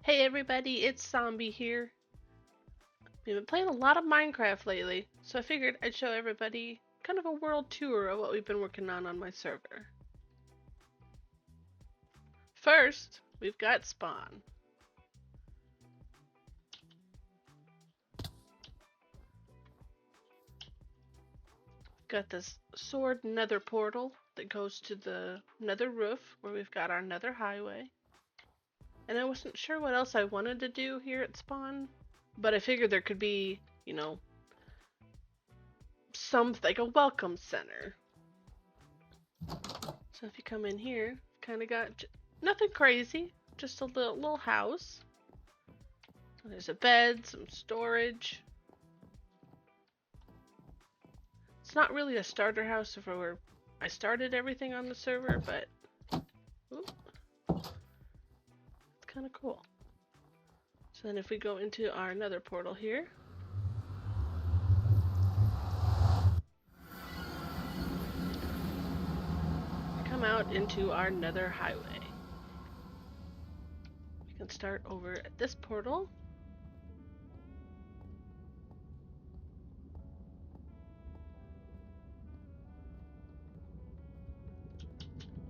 Hey everybody, it's Zombie here. We've been playing a lot of Minecraft lately, so I figured I'd show everybody kind of a world tour of what we've been working on my server. First, we've got Spawn. Got this sword nether portal that goes to the nether roof where we've got our nether highway. And I wasn't sure what else I wanted to do here at Spawn, but I figured there could be, some like a welcome center. So if you come in here, kind of got nothing crazy, just a little house. There's a bed, some storage. It's not really a starter house for where I started everything on the server, but it's kind of cool. So then if we go into our nether portal here, we come out into our nether highway. We can start over at this portal.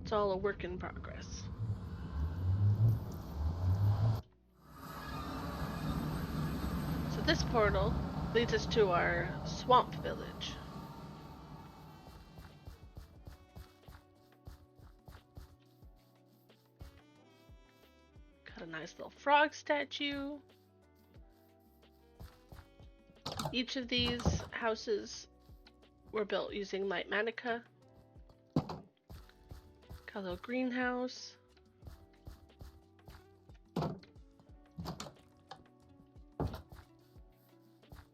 It's all a work in progress. So this portal leads us to our swamp village. Got a nice little frog statue. Each of these houses were built using light manica. Got a little greenhouse.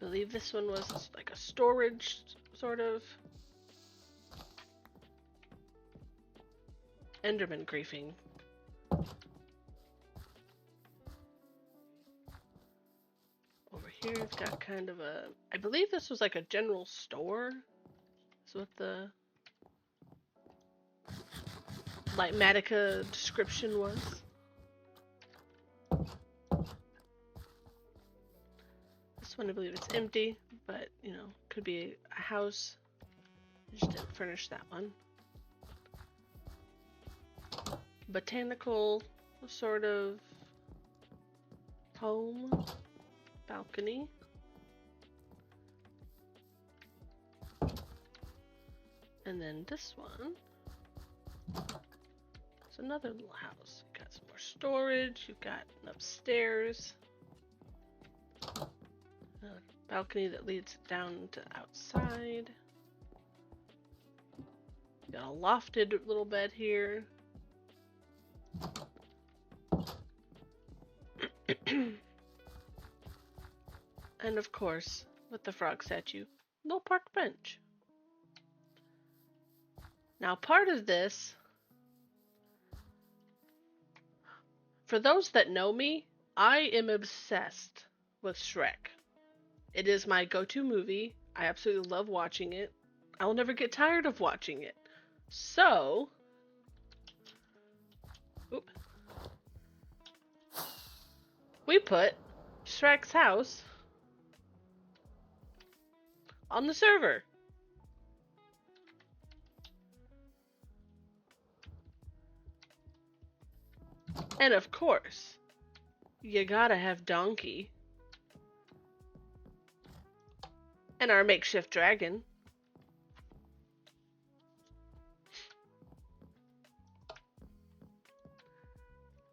I believe this one was like a storage sort of. Enderman griefing. Over here it's got kind of a, I believe this was like a general store. That's what the light matica description was. This one I believe it's empty, but could be a house. I just didn't furnish that one. Botanical sort of home, balcony. And then this one is another little house. You've got some more storage, you've got an upstairs, a balcony that leads down to outside. You've got a lofted little bed here. And of course, with the frog statue, little park bench. Now part of this, for those that know me, I am obsessed with Shrek. It is my go-to movie. I absolutely love watching it. I will never get tired of watching it. So, we put Shrek's house on the server. And of course, you gotta have Donkey. And our makeshift dragon.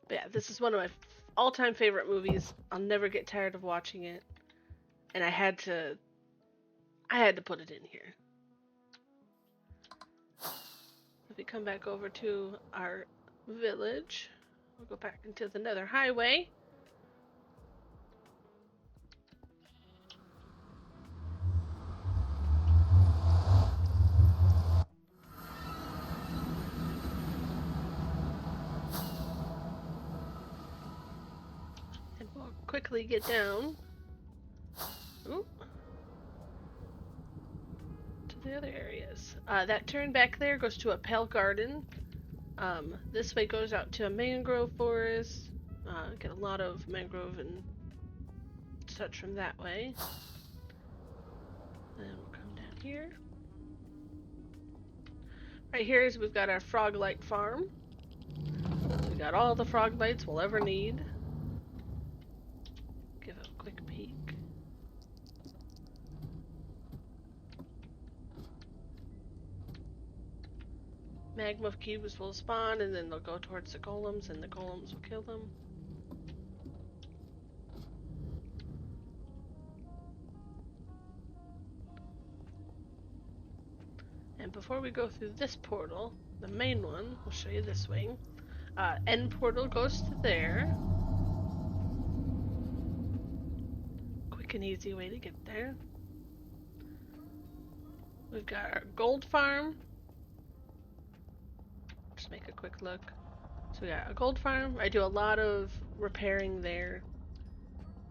But yeah, this is one of my all-time favorite movies. I'll never get tired of watching it. And I had to put it in here. If we come back over to our village, we'll go back into the nether highway. And we'll quickly get down to the other areas. That turn back there goes to a pale garden. This way goes out to a mangrove forest. Get a lot of mangrove and such from that way. Then we'll come down here. Right here is we've got our Froglight farm. So we got all the Froglights we'll ever need. Give it a quick peek. Magma cubes will spawn, and then they'll go towards the golems, and the golems will kill them. And before we go through this portal, the main one, we'll show you this wing. End portal goes to there. Quick and easy way to get there. We've got our gold farm. Just make a quick look. So we got a gold farm. I do a lot of repairing there.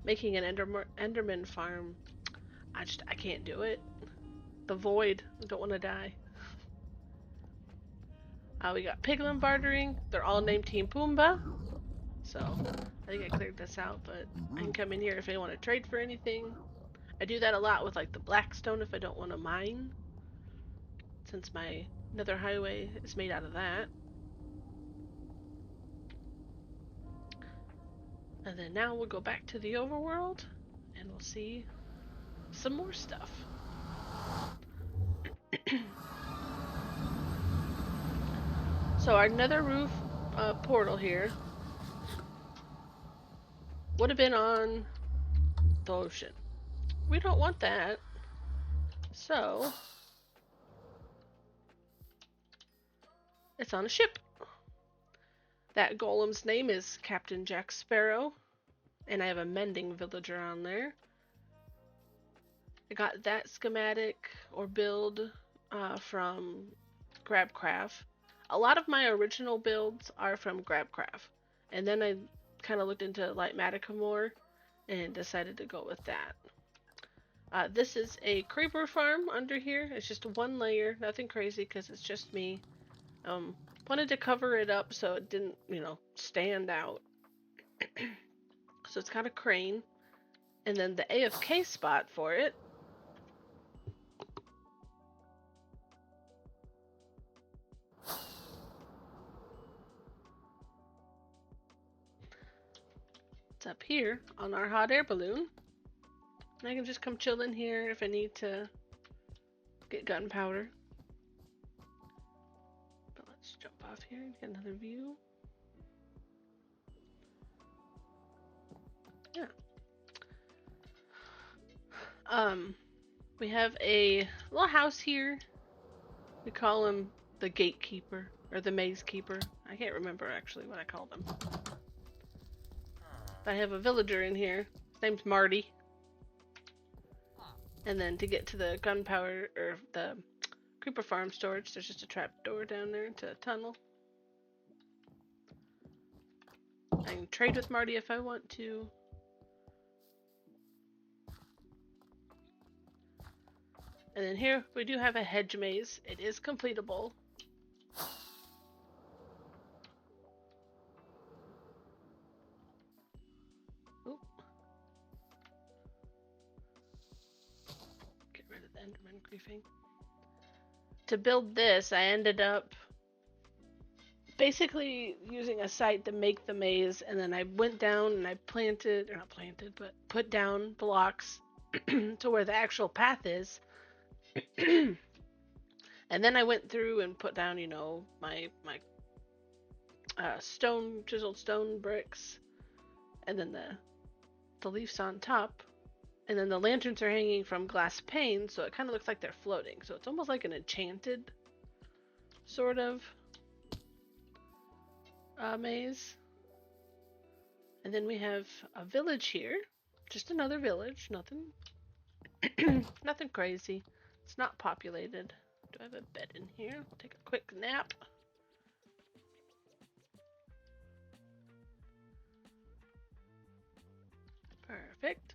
Making an Enderman farm. I can't do it. The void. I don't want to die. We got piglin bartering. They're all named Team Pumbaa. So I think I cleared this out, but I can come in here if I want to trade for anything. I do that a lot with like the blackstone if I don't want to mine, since my nether highway is made out of that. And then now we'll go back to the overworld and we'll see some more stuff. So our nether roof portal here would have been on the ocean. We don't want that. So it's on a ship. That golem's name is Captain Jack Sparrow, and I have a mending villager on there. I got that schematic or build from Grabcraft. A lot of my original builds are from Grabcraft, and then I kind of looked into Lightmatica more and decided to go with that. This is a creeper farm under here. It's just one layer, nothing crazy because it's just me. Wanted to cover it up so it didn't, stand out. So it's got a crane, and then the AFK spot for it. It's up here on our hot air balloon. And I can just come chill in here if I need to get gunpowder. But let's jump off here and get another view. Yeah. We have a little house here. We call him the gatekeeper or the maze keeper. I can't remember actually what I called him. But I have a villager in here. His name's Marty. And then to get to the gunpowder or the creeper farm storage, there's just a trap door down there into a tunnel. I can trade with Marty if I want to. And then here we do have a hedge maze. It is completable. Oop. Get rid of the Enderman griefing. To build this, I ended up basically using a site to make the maze, and then I went down and I put down blocks to where the actual path is. And then I went through and put down, my chiseled stone bricks, and then the leaves on top, and then the lanterns are hanging from glass pane, so it kind of looks like they're floating. So it's almost like an enchanted sort of maze. And then we have a village here, just another village, nothing nothing crazy. It's not populated. Do I have a bed in here? Take a quick nap. Perfect.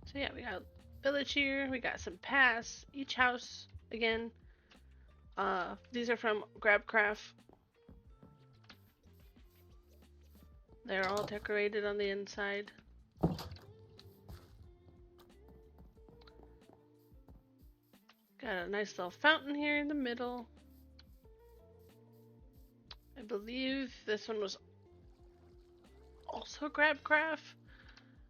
So yeah, we got a village here. We got some paths. Each house, again, These are from GrabCraft. They're all decorated on the inside. Got a nice little fountain here in the middle. I believe this one was also GrabCraft,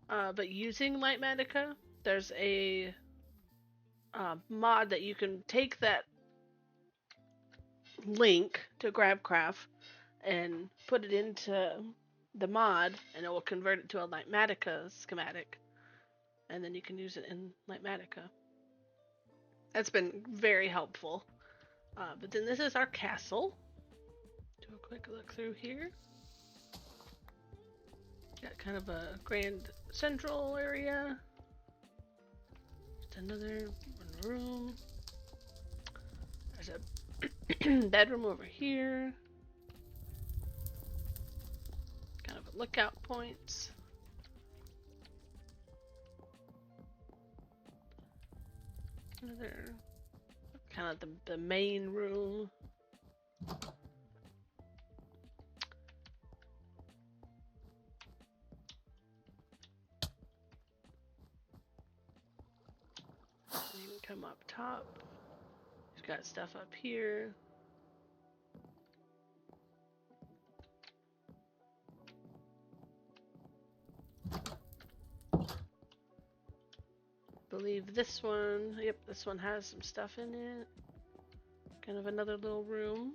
but using Litematica. There's a mod that you can take that link to GrabCraft and put it into the mod, and it will convert it to a Litematica schematic, and then you can use it in Litematica. That's been very helpful. But then this is our castle. Do a quick look through here. Got kind of a grand central area. Just another one room. There's a bedroom over here. Kind of a lookout points. Another kind of the main room. You can come up top. You've got stuff up here. Believe this one, yep, this one has some stuff in it. Kind of another little room.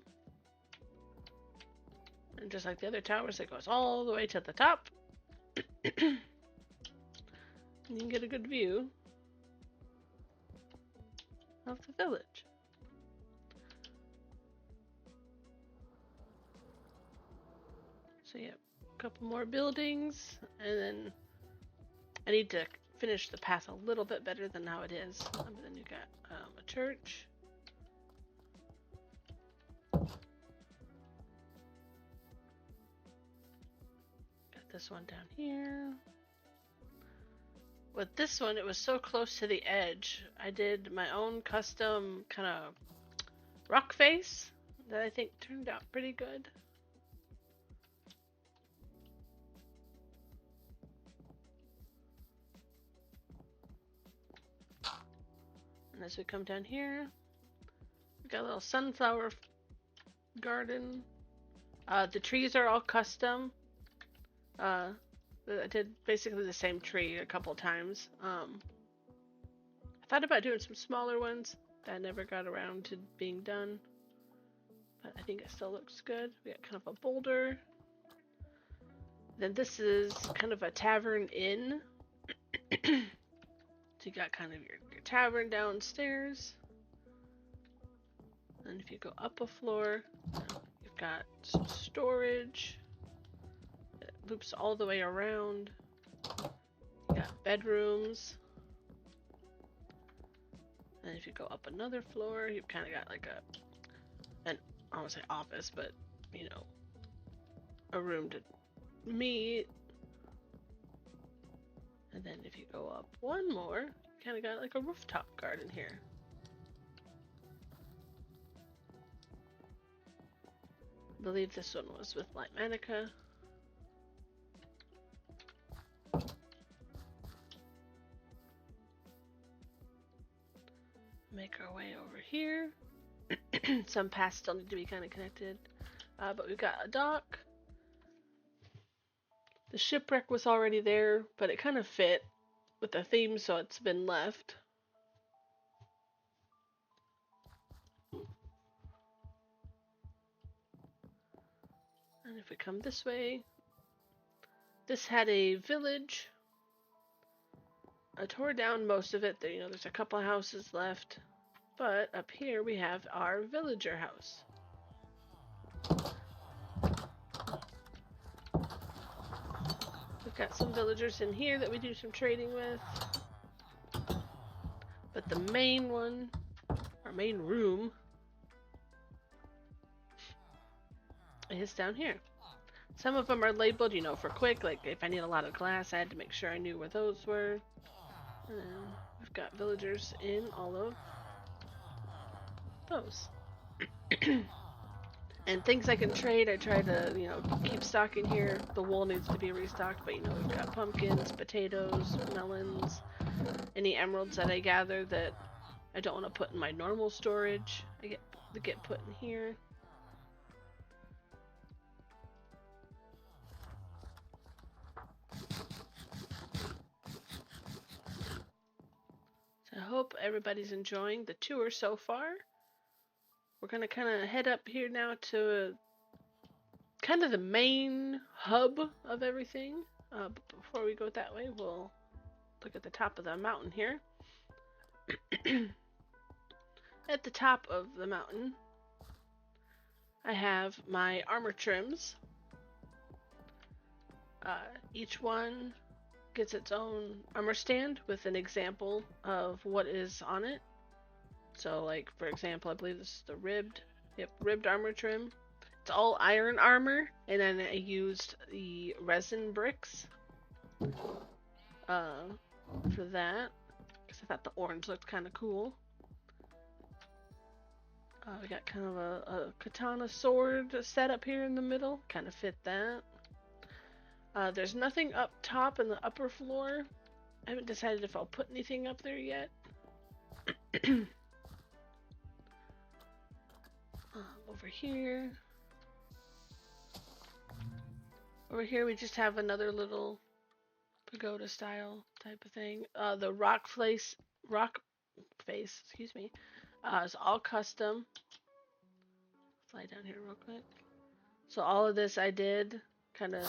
And just like the other towers, it goes all the way to the top. And you can get a good view of the village. So yeah, a couple more buildings, and then I need to finish the path a little bit better than how it is. But then you got a church. Got this one down here. With this one, it was so close to the edge. I did my own custom kind of rock face that I think turned out pretty good. And as we come down here, we got a little sunflower garden. The trees are all custom. I did basically the same tree a couple times. I thought about doing some smaller ones that never got around to being done, but I think it still looks good. We got kind of a boulder. Then this is kind of a tavern inn. So you got kind of your tavern downstairs. And if you go up a floor, you've got some storage. It loops all the way around. You got bedrooms. And if you go up another floor, you've kind of got like I don't want to say office, but you know, a room to meet. And then if you go up one more, you kind of got like a rooftop garden here. I believe this one was with Litematica. Make our way over here. Some paths still need to be kind of connected. But we've got a dock. The shipwreck was already there, but it kind of fit with the theme, so it's been left. And if we come this way, this had a village. I tore down most of it. You know, there's a couple houses left. But up here we have our villager house. We've got some villagers in here that we do some trading with. But the main one, our main room, is down here. Some of them are labeled, you know, for quick. Like if I need a lot of glass, I had to make sure I knew where those were. And then we've got villagers in all of those. And things I can trade, I try to, keep stocking here. The wool needs to be restocked, but we've got pumpkins, potatoes, melons, any emeralds that I gather that I don't want to put in my normal storage. They get put in here. So I hope everybody's enjoying the tour so far. We're gonna kind of head up here now to kind of the main hub of everything. But before we go that way, we'll look at the top of the mountain here. At the top of the mountain, I have my armor trims. Each one gets its own armor stand with an example of what is on it. So, like, for example, I believe this is the ribbed armor trim. It's all iron armor, and then I used the resin bricks for that, because I thought the orange looked kind of cool. We got kind of a katana sword set up here in the middle, kind of fit that. There's nothing up top in the upper floor. I haven't decided if I'll put anything up there yet. Over here. Over here we just have another little pagoda style type of thing. The rock face, is all custom. Fly down here real quick. So all of this I did kind of.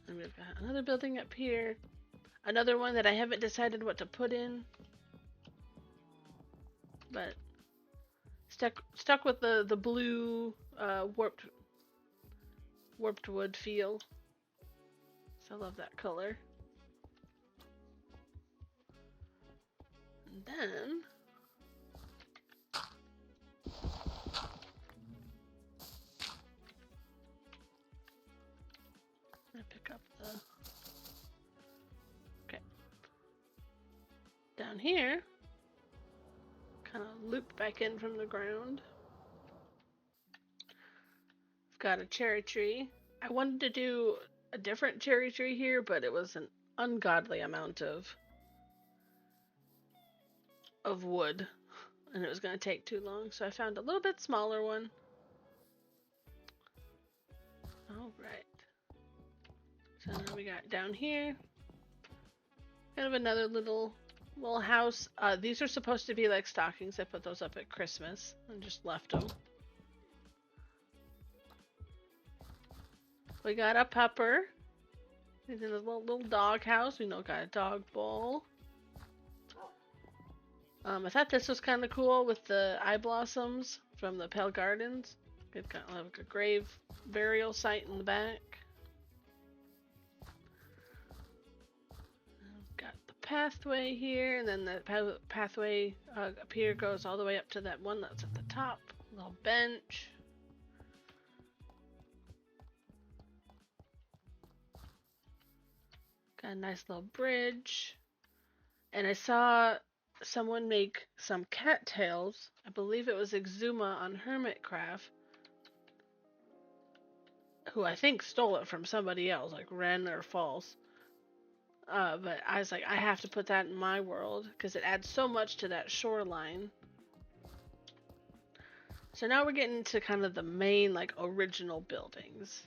And we've got another building up here. Another one that I haven't decided what to put in. But stuck with the blue warped wood feel. So I love that color. And then I pick up the down here. Kind of loop back in from the ground. I've got a cherry tree. I wanted to do a different cherry tree here, but it was an ungodly amount of wood, and it was going to take too long, so I found a little bit smaller one. All right. So now we got down here kind of another little house. These are supposed to be like stockings. I put those up at Christmas and just left them. We got a pupper. He's in a little dog house. We got a dog bowl. I thought this was kind of cool with the eye blossoms from the Pale Gardens. It's kind of like a grave burial site in the back. Got the pathway here, and then the pathway up here goes all the way up to that one that's at the top. Little bench. Got a nice little bridge. And I saw someone make some cattails. I believe it was Exuma on Hermitcraft, who I think stole it from somebody else, like Ren or False. But I was like, I have to put that in my world because it adds so much to that shoreline. So now we're getting to kind of the main, like, original buildings.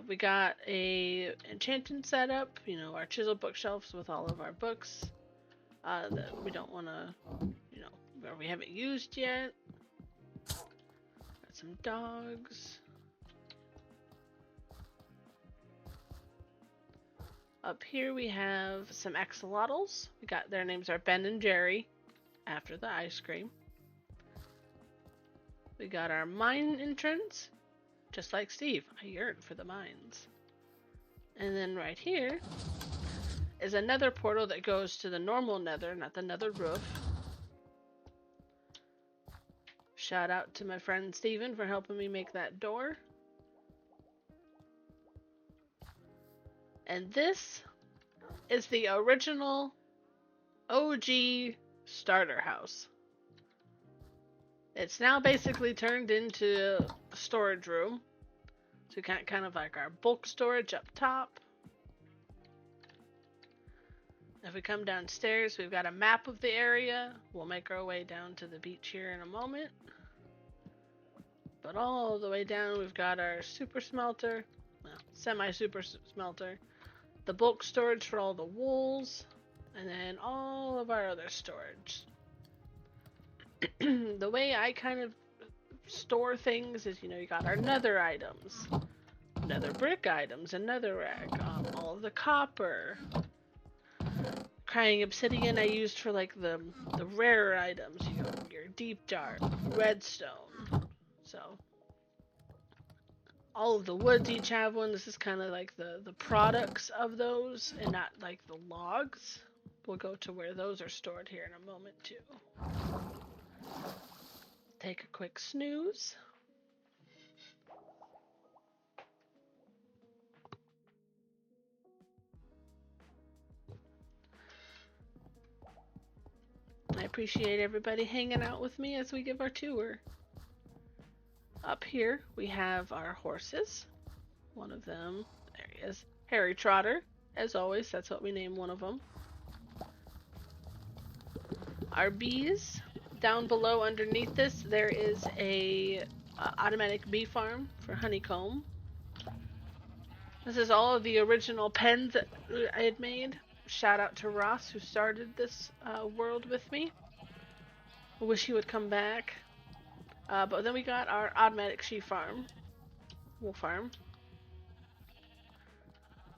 We got a enchanting setup, our chisel bookshelves with all of our books that we don't want to, where we haven't used yet. Got some dogs. Up here we have some axolotls. Their names are Ben and Jerry, after the ice cream. We got our mine entrance, just like Steve. I yearn for the mines. And then right here is another portal that goes to the normal nether, not the nether roof. Shout out to my friend Steven for helping me make that door. And this is the original OG starter house. It's now basically turned into a storage room. So we got kind of like our bulk storage up top. If we come downstairs, we've got a map of the area. We'll make our way down to the beach here in a moment. But all the way down, we've got our super smelter, well, semi-super smelter, the bulk storage for all the wools, and then all of our other storage. The way I kind of store things is, you know, you got our nether items, nether brick items, and netherrack, all of the copper, crying obsidian I used for like the rarer items, you know, your deep dark, redstone. So all of the woods each have one. This is kind of like the products of those and not like the logs. We'll go to where those are stored here in a moment too. Take a quick snooze. I appreciate everybody hanging out with me as we give our tour. Up here we have our horses. One of them, there he is, Harry Trotter. As always, that's what we name one of them. Our bees. Down below underneath this, there is a automatic bee farm for honeycomb. This is all of the original pens that I had made. Shout out to Ross who started this world with me. I wish he would come back. But then we got our automatic wool farm.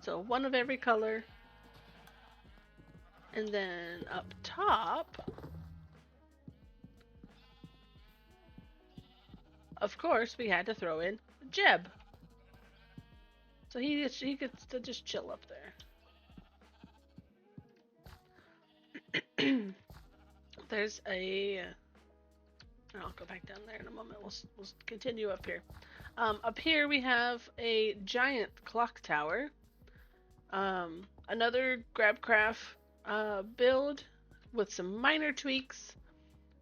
So one of every color. And then up top, of course, we had to throw in Jeb. So he gets to just chill up there. There's a... I'll go back down there in a moment. We'll continue up here. Up here we have a giant clock tower. Another Grabcraft build with some minor tweaks.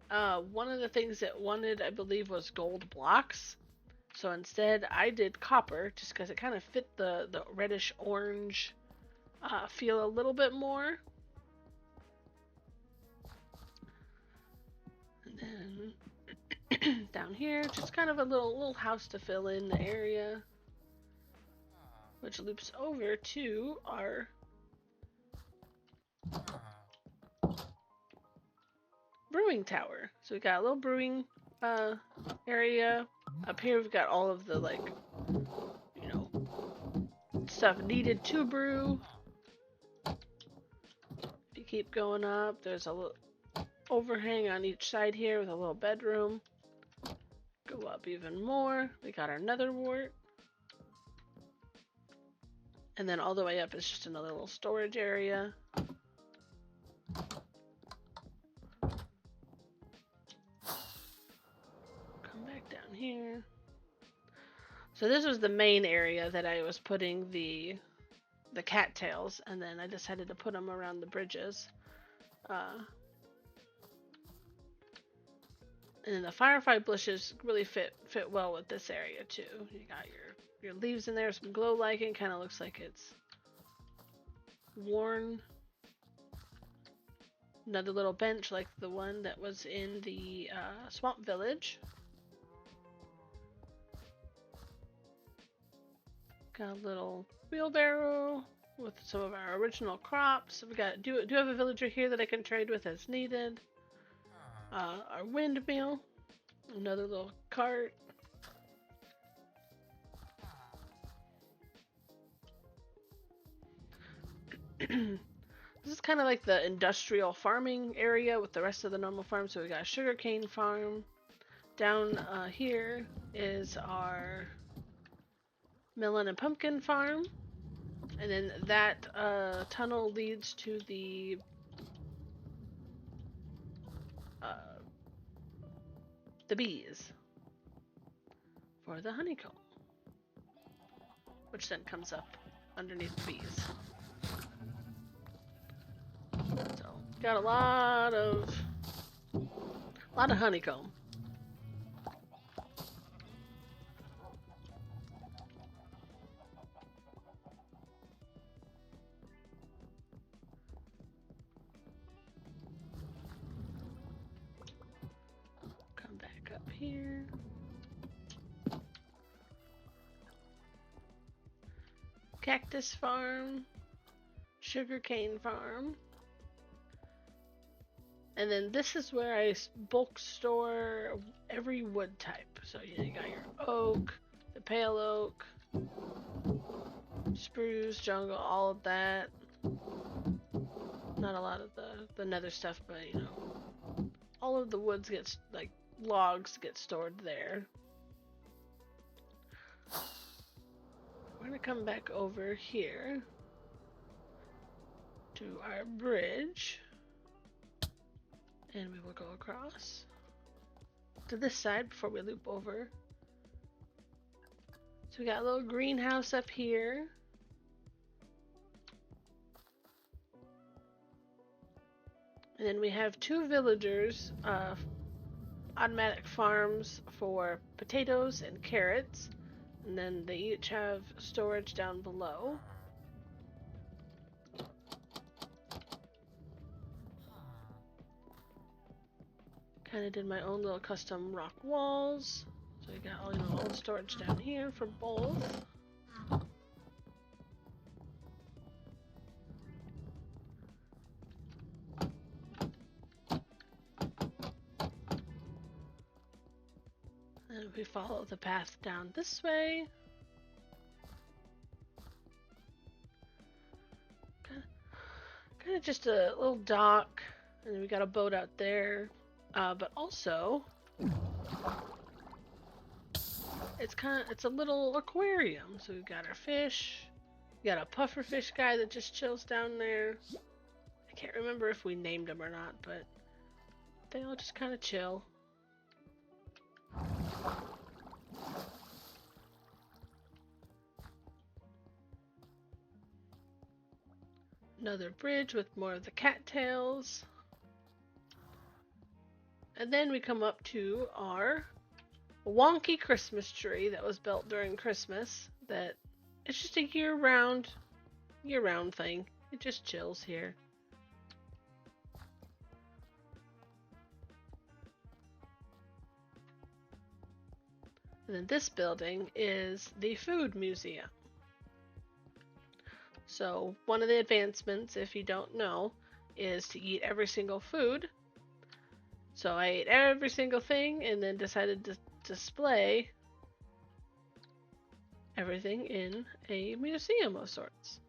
One of the things it wanted, I believe, was gold blocks. So instead, I did copper, just because it kind of fit the reddish-orange feel a little bit more. And then down here, just kind of a little house to fill in the area, which loops over to our brewing tower. So we got a little brewing area. Up here we've got all of the, like, you know, stuff needed to brew. If you keep going up, there's a little overhang on each side here with a little bedroom. Go up even more. We got our nether wart. And then all the way up is just another little storage area. Down here. So this was the main area that I was putting the cattails, and then I decided to put them around the bridges. And then the firefly bushes really fit well with this area too. You got your leaves in there, some glow lichen, kind of looks like it's worn. Another little bench like the one that was in the swamp village. Got a little wheelbarrow with some of our original crops. We got do have a villager here that I can trade with as needed. Our windmill, another little cart. This is kind of like the industrial farming area with the rest of the normal farm. So we got a sugarcane farm. Down here is our melon and pumpkin farm, and then that tunnel leads to the bees for the honeycomb, which then comes up underneath the bees. Got a lot of honeycomb. Come back up here. Cactus farm, sugarcane farm. And then this is where I bulk store every wood type. So you got your oak, the pale oak, spruce, jungle, all of that. Not a lot of the nether stuff, but you know, all of the woods gets like logs get stored there. We're gonna come back over here to our bridge, and we will go across to this side before we loop over. So we got a little greenhouse up here. And then we have two villagers, automatic farms for potatoes and carrots. And then they each have storage down below. Kind of did my own little custom rock walls. So we got all the storage down here for both. And we follow the path down this way. Kind of just a little dock, and then we got a boat out there. But also, it's a little aquarium. So we've got our fish. We got a pufferfish guy that just chills down there. I can't remember if we named him or not, but they all just kind of chill. Another bridge with more of the cattails. And then we come up to our wonky Christmas tree that was built during Christmas. That it's just a year-round thing. It just chills here. And then this building is the food museum. So one of the advancements, if you don't know, is to eat every single food. So I ate every single thing and then decided to display everything in a museum of sorts.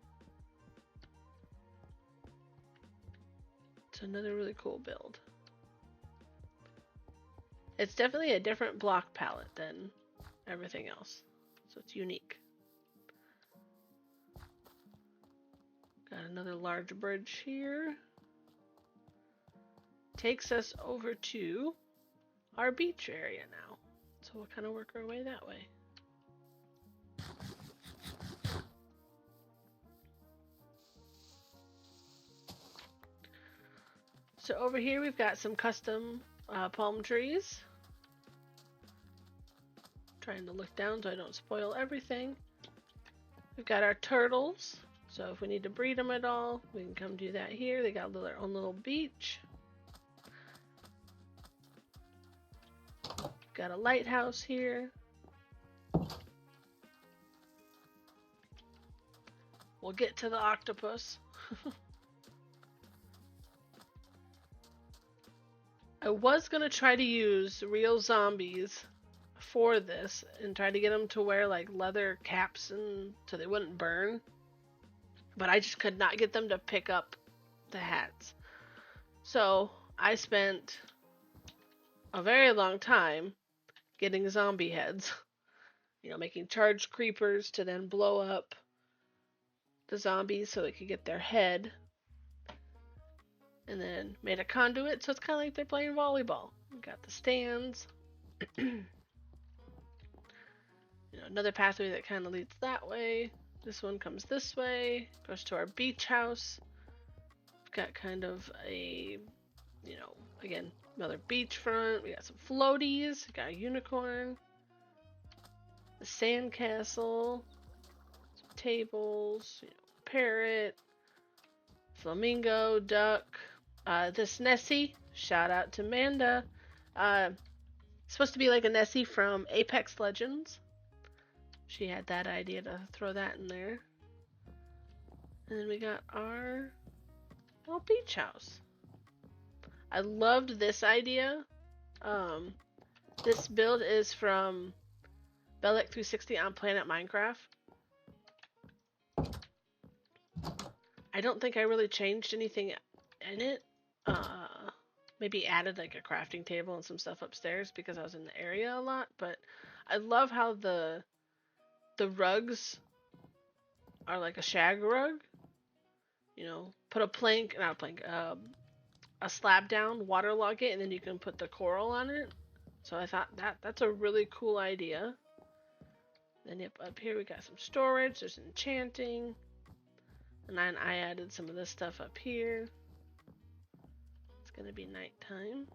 It's another really cool build. It's definitely a different block palette than everything else, so it's unique. Got another large bridge here. Takes us over to our beach area now. So we'll kind of work our way that way. So over here we've got some custom palm trees. Trying to look down so I don't spoil everything. We've got our turtles. So if we need to breed them at all, we can come do that here. They got their own little beach. Got a lighthouse here. We'll get to the octopus. I was gonna try to use real zombies for this and try to get them to wear like leather caps and so they wouldn't burn. But I just could not get them to pick up the hats. So I spent a very long time getting zombie heads. You know, making charged creepers to then blow up the zombies so they could get their head. And then made a conduit so it's kind of like they're playing volleyball. We got the stands. You know, another pathway that kind of leads that way. This one comes this way, goes to our beach house. We've got kind of a, you know, again, another beachfront. We got some floaties. We got a unicorn. The sandcastle. Some tables. You know, parrot. Flamingo. Duck. This Nessie. Shout out to Manda. Supposed to be like a Nessie from Apex Legends. She had that idea to throw that in there. And then we got our little beach house. I loved this idea. This build is from Belek360 on Planet Minecraft. I don't think I really changed anything in it. Maybe added like a crafting table and some stuff upstairs because I was in the area a lot. But I love how the rugs are like a shag rug. You know, put a plank, not a plank, a slab down, waterlog it, and then you can put the coral on it. So I thought that's a really cool idea. Then yep, up here we got some storage. There's enchanting, and then I added some of this stuff up here. It's gonna be nighttime.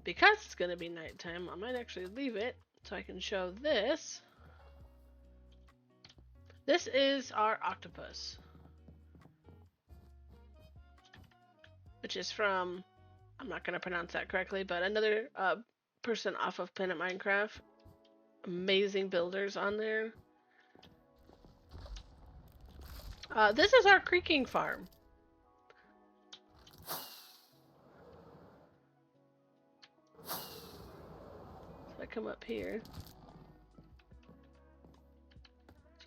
Because it's gonna be nighttime, I might actually leave it so I can show this. This is our octopus, which is from, I'm not going to pronounce that correctly, but another person off of Planet Minecraft. Amazing builders on there. This is our creeking farm. So I come up here.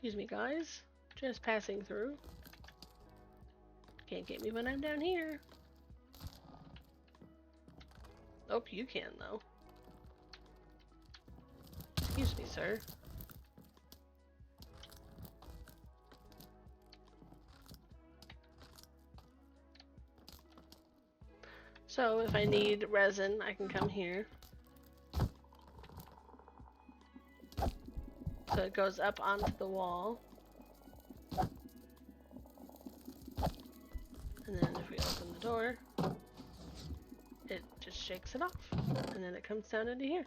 Excuse me, guys. Just passing through. Can't get me when I'm down here. Oh, you can, though. Excuse me, sir. So, if I need resin, I can come here. So it goes up onto the wall. And then if we open the door, it just shakes it off. And then it comes down into here.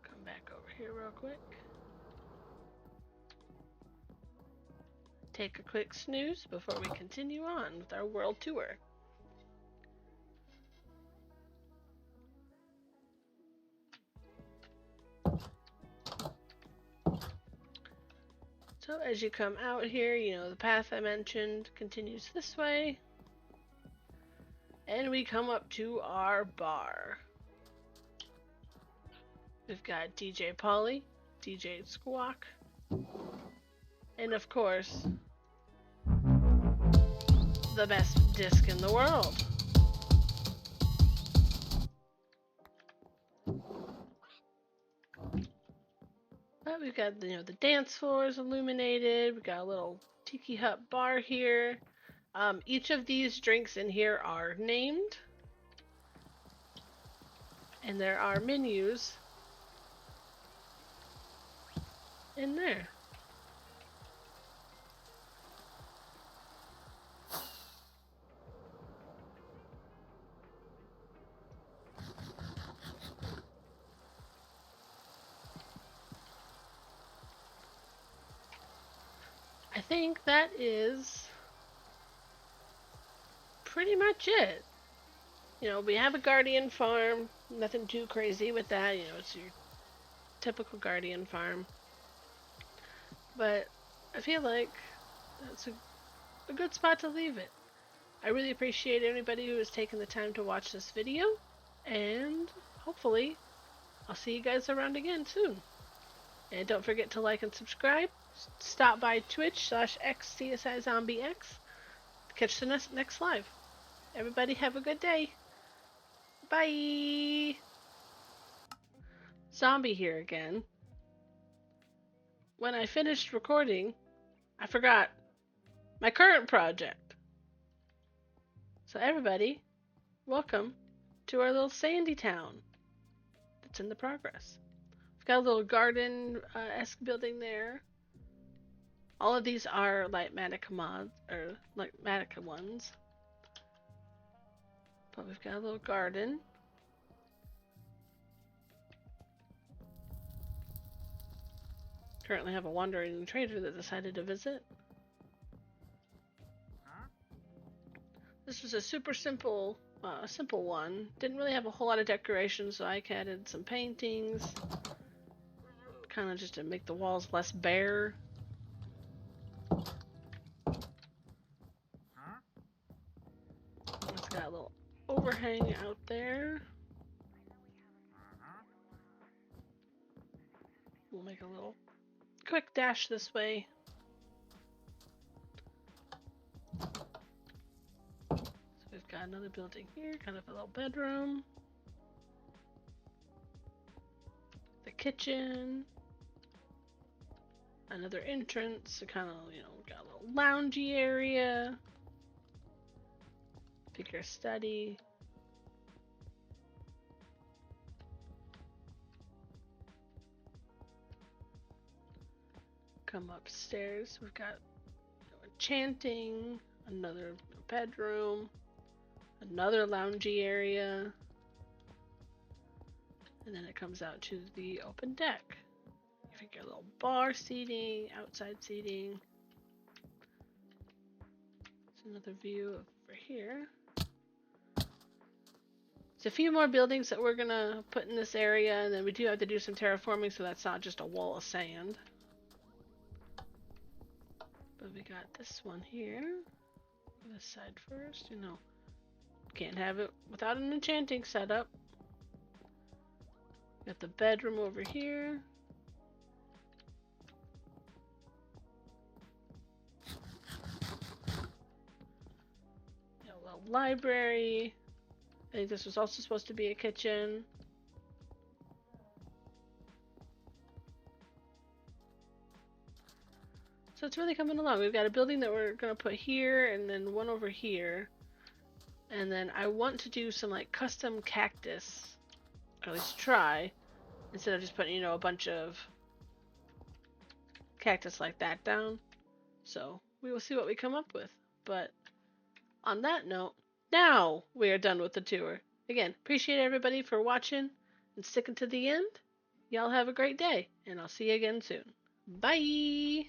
Come back over here real quick. Take a quick snooze before we continue on with our world tour. So as you come out here, you know, the path I mentioned continues this way. And we come up to our bar. We've got DJ Polly, DJ Squawk, and of course, the best disc in the world. But we've got, you know, the dance floor is illuminated. We've got a little tiki hut bar here. Each of these drinks in here are named, and there are menus in there. I think that is pretty much it. You know, we have a guardian farm. Nothing too crazy with that. You know, it's your typical guardian farm. But I feel like that's a good spot to leave it. I really appreciate anybody who has taken the time to watch this video. And hopefully, I'll see you guys around again soon. And don't forget to like and subscribe. Stop by Twitch/XCSIZombieX to catch the next live. Everybody have a good day. Bye. Zombie here again. when I finished recording, I forgot my current project. So everybody, welcome to our little sandy town that's in the progress. We've got a little garden-esque building there. All of these are Litematica mods, or Litematica ones. But we've got a little garden. Currently have a wandering trader that decided to visit. This was a super simple one. Didn't really have a whole lot of decorations, so I added some paintings. Kind of just to make the walls less bare. It's got a little overhang out there. We'll make a little quick dash this way. So we've got another building here, kind of a little bedroom. The kitchen. Another entrance, so kind of, got a little loungy area. Bigger study. Come upstairs, we've got enchanting, another bedroom, another loungy area, and then it comes out to the open deck. You've got a little bar seating, outside seating. It's another view over here. There's a few more buildings that we're gonna put in this area, and then we do have to do some terraforming, so that's not just a wall of sand. But we got this one here. This side first, can't have it without an enchanting setup. Got the bedroom over here. Got a little library. I think this was also supposed to be a kitchen. So it's really coming along. We've got a building that we're going to put here, and then one over here. And then I want to do some custom cactus, or at least try, instead of just putting, a bunch of cactus like that down. So we will see what we come up with. But on that note, now we are done with the tour. Again, appreciate everybody for watching and sticking to the end. Y'all have a great day, and I'll see you again soon. Bye!